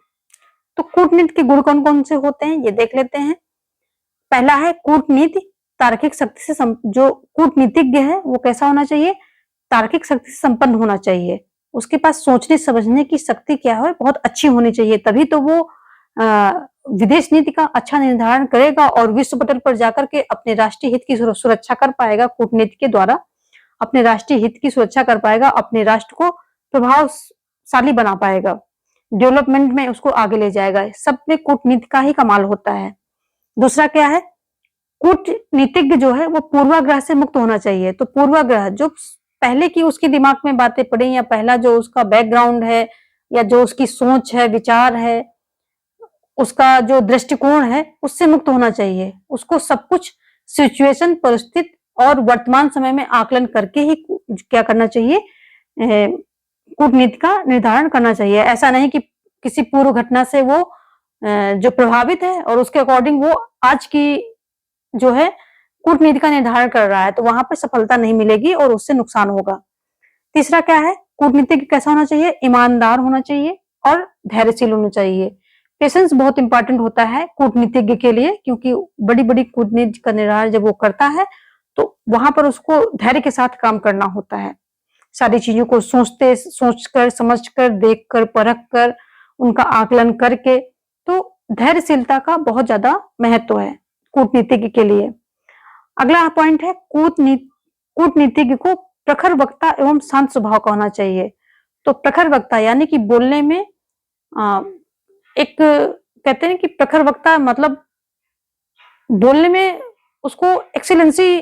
तो कूटनीति के गुण कौन कौन से होते हैं ये देख लेते हैं। पहला है कूटनीति तार्किक शक्ति से जो कूटनीतिज्ञ है वो कैसा होना चाहिए? तार्किक शक्ति से संपन्न होना चाहिए। उसके पास सोचने समझने की शक्ति क्या है? बहुत अच्छी होनी चाहिए, तभी तो वो विदेश नीति का अच्छा निर्धारण करेगा और विश्व पटल पर जाकर के अपने राष्ट्रीय हित की सुरक्षा कर पाएगा। कूटनीति के द्वारा अपने राष्ट्रीय हित की सुरक्षा कर पाएगा, अपने राष्ट्र को प्रभावशाली बना पाएगा, डेवलपमेंट में उसको आगे ले जाएगा। सब में कूटनीति का ही कमाल होता है। दूसरा क्या है? कूटनीतिज्ञ जो है वो पूर्वाग्रह से मुक्त होना चाहिए। तो पूर्वाग्रह जो पहले की उसके दिमाग में बातें पड़ी या पहला जो उसका बैकग्राउंड है या जो उसकी सोच है, विचार है, उसका जो दृष्टिकोण है, उससे मुक्त होना चाहिए। उसको सब कुछ सिचुएशन, परिस्थिति और वर्तमान समय में आकलन करके ही क्या करना चाहिए, कूटनीति का निर्धारण करना चाहिए। ऐसा नहीं कि किसी पूर्व घटना से वो जो प्रभावित है और उसके अकॉर्डिंग वो आज की जो है कूटनीति का निर्धारण कर रहा है, तो वहां पर सफलता नहीं मिलेगी और उससे नुकसान होगा। तीसरा क्या है, कूटनीतिज्ञ कैसा होना चाहिए, ईमानदार होना चाहिए और धैर्यशील होना चाहिए। पेशेंस बहुत इंपॉर्टेंट होता है कूटनीतिज्ञ के लिए, क्योंकि बड़ी-बड़ी कूटनीति का निर्धारण जब वो करता है, तो वहां पर उसको धैर्य के साथ काम करना होता है। सारी चीजों को सोचकर, समझकर, देखकर, परखकर, उनका आकलन करके, तो धैर्यशीलता का बहुत ज्यादा महत्व है कूटनीतिज्ञ के लिए। अगला पॉइंट है, कूटनीतिज्ञ को प्रखर वक्ता एवं शांत स्वभाव का होना चाहिए। तो प्रखर वक्ता यानी कि बोलने में एक कहते हैं कि प्रखर वक्ता मतलब बोलने में उसको एक्सीलेंसी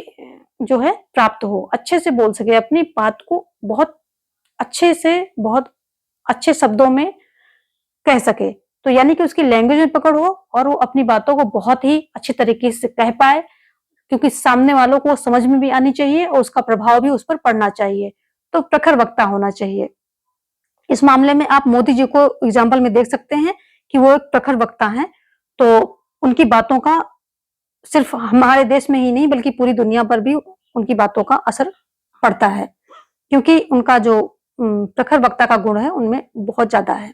जो है प्राप्त हो, अच्छे से बोल सके, अपनी बात को बहुत अच्छे से, बहुत अच्छे शब्दों में कह सके। तो यानी कि उसकी लैंग्वेज में पकड़ हो और वो अपनी बातों को बहुत ही अच्छे तरीके से कह पाए, क्योंकि सामने वालों को समझ में भी आनी चाहिए और उसका प्रभाव भी उस पर पड़ना चाहिए। तो प्रखर वक्ता होना चाहिए। इस मामले में आप मोदी जी को एग्जाम्पल में देख सकते हैं कि वो एक प्रखर वक्ता हैं। तो उनकी बातों का सिर्फ हमारे देश में ही नहीं बल्कि पूरी दुनिया पर भी उनकी बातों का असर पड़ता है, क्योंकि उनका जो प्रखर वक्ता का गुण है उनमें बहुत ज्यादा है।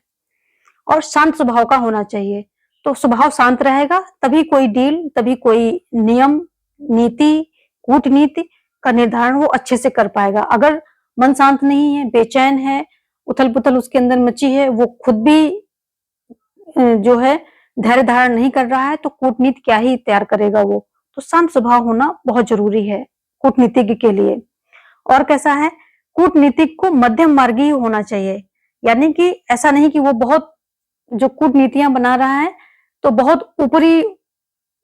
और शांत स्वभाव का होना चाहिए। तो स्वभाव शांत रहेगा तभी कोई डील, तभी कोई नियम, नीति, कूटनीति का निर्धारण वो अच्छे से कर पाएगा। अगर मन शांत नहीं है, बेचैन है, उथल-पुथल उसके अंदर मची है, वो खुद भी जो है धैर्य धारण नहीं कर रहा है, तो कूटनीति क्या ही तैयार करेगा वो। तो शांत स्वभाव होना बहुत जरूरी है कूटनीतिज्ञ के लिए। और कैसा है, कूटनीतिज्ञ को मध्यम मार्गी होना चाहिए। यानी कि ऐसा नहीं कि वो बहुत जो कूटनीतियां बना रहा है तो बहुत ऊपरी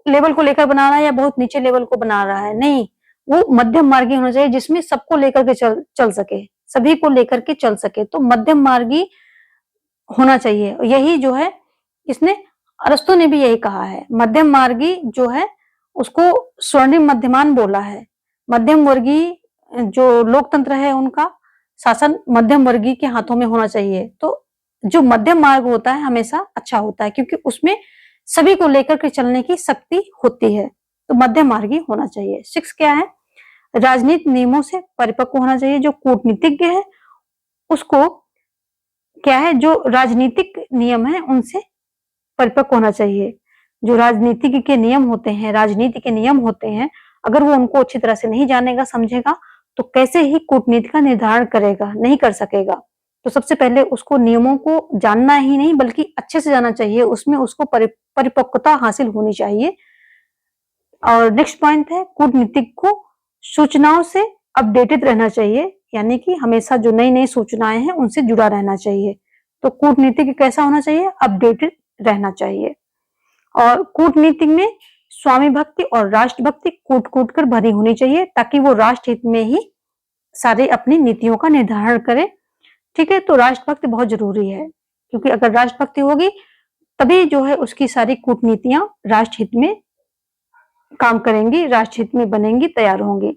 लेवल को लेकर बना रहा है या बहुत नीचे लेवल को बना रहा है, नहीं, वो मध्यम मार्गी होना चाहिए जिसमें सबको लेकर के चल सके, सभी को लेकर के चल सके। तो मध्यम मार्गी होना चाहिए। यही जो है इसने अरस्तु ने भी यही कहा है, मध्यम मार्गी जो है उसको स्वर्णिम मध्यमान बोला है। मध्यम वर्गीय जो लोकतंत्र है उनका शासन मध्यम वर्गीय के हाथों में होना चाहिए। तो जो मध्यम मार्ग होता है हमेशा अच्छा होता है, क्योंकि उसमें सभी को लेकर के चलने की शक्ति होती है। तो मध्यम मार्गी होना चाहिए। 6 क्या है, राजनीति नियमों से परिपक्व होना चाहिए। जो कूटनीतिज्ञ है उसको क्या है, जो राजनीतिक नियम है उनसे परिपक्व होना चाहिए। जो राजनीतिक के नियम होते हैं, राजनीति के नियम होते हैं, अगर वो उनको अच्छी तरह से नहीं जानेगा, समझेगा, तो कैसे ही कूटनीति का निर्धारण करेगा, नहीं कर सकेगा। तो सबसे पहले उसको नियमों को जानना ही नहीं बल्कि अच्छे से जाना चाहिए, उसमें उसको परिपक्वता हासिल होनी चाहिए। और नेक्स्ट पॉइंट है, कूटनीतिक को सूचनाओं से अपडेटेड रहना चाहिए, यानी कि हमेशा जो नई नई सूचनाएं हैं उनसे जुड़ा रहना चाहिए। तो कूटनीतिक कैसा होना चाहिए, अपडेटेड रहना चाहिए। और कूटनीति में स्वामी भक्ति और राष्ट्र भक्ति कूट कूट कर भरी होनी चाहिए, ताकि वो राष्ट्र हित में ही सारे अपनी नीतियों का निर्धारण करे। ठीक है, तो राष्ट्र भक्ति बहुत जरूरी है, क्योंकि अगर राष्ट्र भक्ति होगी तभी जो है उसकी सारी कूटनीतियां राष्ट्र हित में काम करेंगी, राष्ट्र हित में बनेंगी, तैयार होंगी।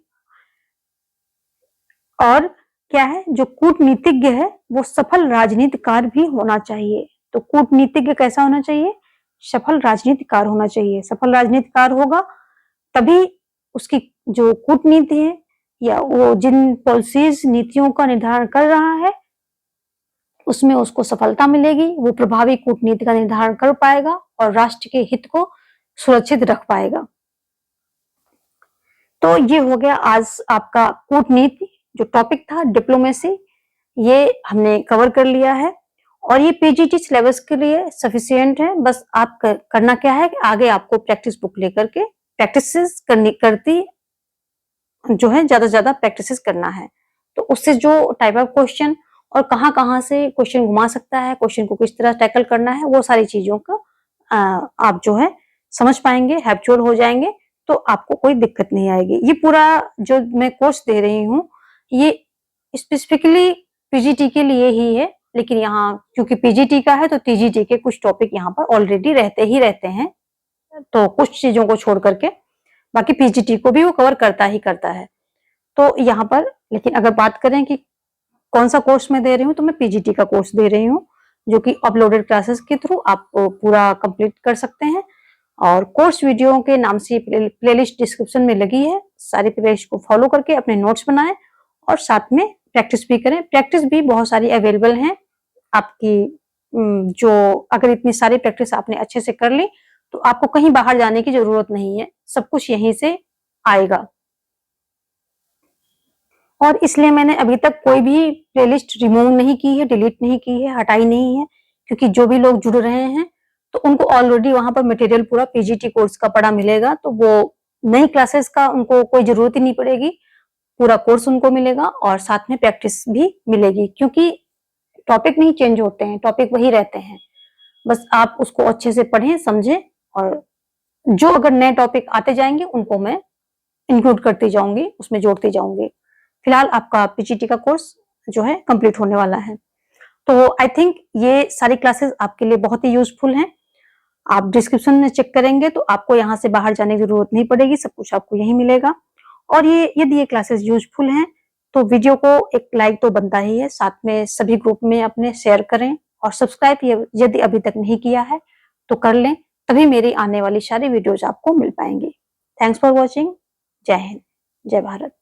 और क्या है, जो कूटनीतिज्ञ है वो सफल राजनीतिकार भी होना चाहिए। तो कूटनीतिज्ञ कैसा होना चाहिए, सफल राजनीतिकार होना चाहिए। सफल राजनीतिकार होगा तभी उसकी जो कूटनीति है या वो जिन पॉलिसीज, नीतियों का निर्धारण कर रहा है उसमें उसको सफलता मिलेगी, वो प्रभावी कूटनीति का निर्धारण कर पाएगा और राष्ट्र के हित को सुरक्षित रख पाएगा। तो ये हो गया आज आपका कूटनीति जो टॉपिक था, डिप्लोमेसी, ये हमने कवर कर लिया है और ये पीजीटी सिलेबस के लिए सफिशिएंट है। बस आप करना क्या है कि आगे आपको प्रैक्टिस बुक लेकर के प्रैक्टिसेस करती जो है ज्यादा से ज्यादा प्रैक्टिसेस करना है। तो उससे जो टाइप ऑफ क्वेश्चन और कहाँ से क्वेश्चन घुमा सकता है, क्वेश्चन को किस तरह टैकल करना है, वो सारी चीजों का आप जो है समझ पाएंगे, हैप्चुअल हो जाएंगे, तो आपको कोई दिक्कत नहीं आएगी। ये पूरा जो मैं कोर्स दे रही हूँ ये स्पेसिफिकली पीजीटी के लिए ही है, लेकिन यहाँ क्योंकि पीजीटी का है तो टीजीटी के कुछ टॉपिक यहाँ पर ऑलरेडी रहते ही रहते हैं, तो कुछ चीजों को छोड़ करके। बाकी पीजीटी को भी वो कवर करता ही करता है। तो यहाँ पर लेकिन अगर बात करें कि कौन सा कोर्स मैं दे रही हूँ, तो मैं पीजीटी का कोर्स दे रही हूँ, जो कि अपलोडेड क्लासेस के थ्रू आप पूरा कंप्लीट कर सकते हैं। और कोर्स वीडियो के नाम से प्लेलिस्ट डिस्क्रिप्शन में लगी है, सारी प्लेलिस्ट को फॉलो करके अपने नोट्स बनाएं और साथ में प्रैक्टिस भी करें। प्रैक्टिस भी बहुत सारी अवेलेबल हैं आपकी, जो अगर इतनी सारी प्रैक्टिस आपने अच्छे से कर ली तो आपको कहीं बाहर जाने की जरूरत नहीं है, सब कुछ यहीं से आएगा। और इसलिए मैंने अभी तक कोई भी प्लेलिस्ट रिमूव नहीं की है, डिलीट नहीं की है, हटाई नहीं है, क्योंकि जो भी लोग जुड़ रहे हैं तो उनको ऑलरेडी वहां पर मटेरियल पूरा पीजीटी कोर्स का पड़ा मिलेगा, तो वो नई क्लासेस का उनको कोई जरूरत ही नहीं पड़ेगी, पूरा कोर्स उनको मिलेगा और साथ में प्रैक्टिस भी मिलेगी, क्योंकि टॉपिक नहीं चेंज होते हैं, टॉपिक वही रहते हैं। बस आप उसको अच्छे से पढ़ें, समझें, और जो अगर नए टॉपिक आते जाएंगे उनको मैं इंक्लूड करती जाऊंगी, उसमें जोड़ती जाऊंगी। फिलहाल आपका पीजीटी का कोर्स जो है कंप्लीट होने वाला है। तो आई थिंक ये सारी क्लासेस आपके लिए बहुत ही यूजफुल हैं। आप डिस्क्रिप्शन में चेक करेंगे तो आपको यहाँ से बाहर जाने की जरूरत नहीं पड़ेगी, सब कुछ आपको यही मिलेगा। और ये यदि ये क्लासेस यूजफुल हैं तो वीडियो को एक लाइक तो बनता ही है, साथ में सभी ग्रुप में अपने शेयर करें और सब्सक्राइब यदि अभी तक नहीं किया है तो कर लें, तभी मेरी आने वाली सारी वीडियोज आपको मिल पाएंगी। Thanks for watching. जय हिंद, जय भारत।